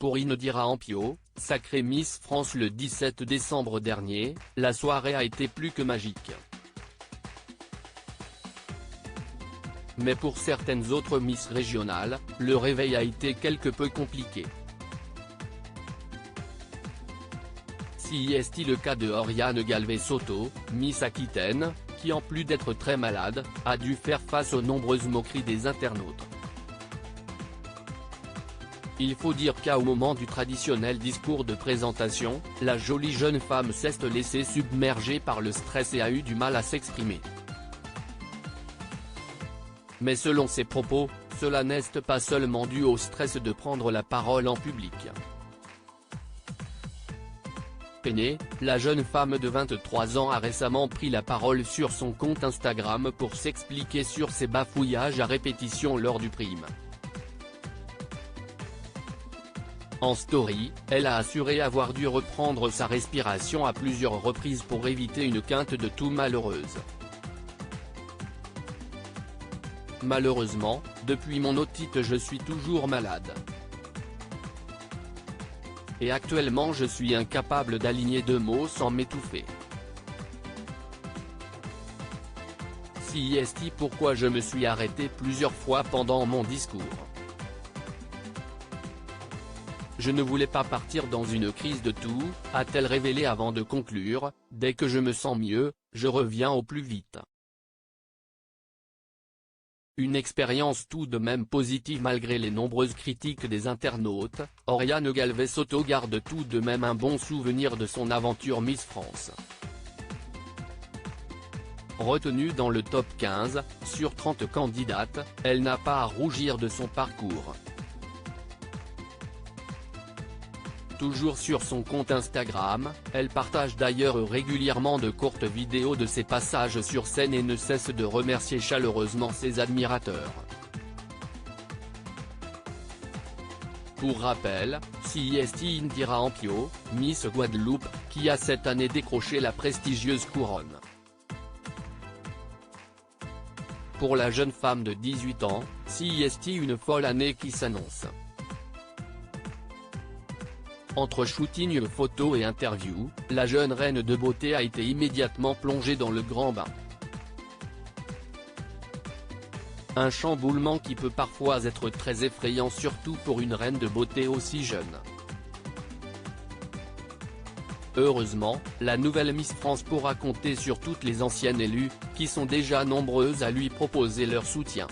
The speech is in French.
pour Indira Ampio, sacrée Miss France le 17 décembre dernier, la soirée a été plus que magique. Mais pour certaines autres Miss régionales, le réveil a été quelque peu compliqué. Si est le cas de Oriane Galvez-Soto, Miss Aquitaine, qui en plus d'être très malade, a dû faire face aux nombreuses moqueries des internautes. Il faut dire qu'au moment du traditionnel discours de présentation, la jolie jeune femme s'est laissée submerger par le stress et a eu du mal à s'exprimer. Mais selon ses propos, cela n'est pas seulement dû au stress de prendre la parole en public. Peinée, la jeune femme de 23 ans a récemment pris la parole sur son compte Instagram pour s'expliquer sur ses bafouillages à répétition lors du prime. En story, elle a assuré avoir dû reprendre sa respiration à plusieurs reprises pour éviter une quinte de tout malheureuse. Malheureusement, depuis mon otite je suis toujours malade. Et actuellement je suis incapable d'aligner deux mots sans m'étouffer. Si est pourquoi je me suis arrêté plusieurs fois pendant mon discours. Je ne voulais pas partir dans une crise de toux, a-t-elle révélé avant de conclure, dès que je me sens mieux, je reviens au plus vite. Une expérience tout de même positive malgré les nombreuses critiques des internautes, Oriane Galvez-Soto garde tout de même un bon souvenir de son aventure Miss France. Retenue dans le top 15, sur 30 candidates, elle n'a pas à rougir de son parcours. Toujours sur son compte Instagram, elle partage d'ailleurs régulièrement de courtes vidéos de ses passages sur scène et ne cesse de remercier chaleureusement ses admirateurs. Pour rappel, si Indira Ampio, Miss Guadeloupe, qui a cette année décroché la prestigieuse couronne. Pour la jeune femme de 18 ans, si une folle année qui s'annonce. Entre shooting photos et interviews, la jeune reine de beauté a été immédiatement plongée dans le grand bain. Un chamboulement qui peut parfois être très effrayant surtout pour une reine de beauté aussi jeune. Heureusement, la nouvelle Miss France pourra compter sur toutes les anciennes élues, qui sont déjà nombreuses à lui proposer leur soutien.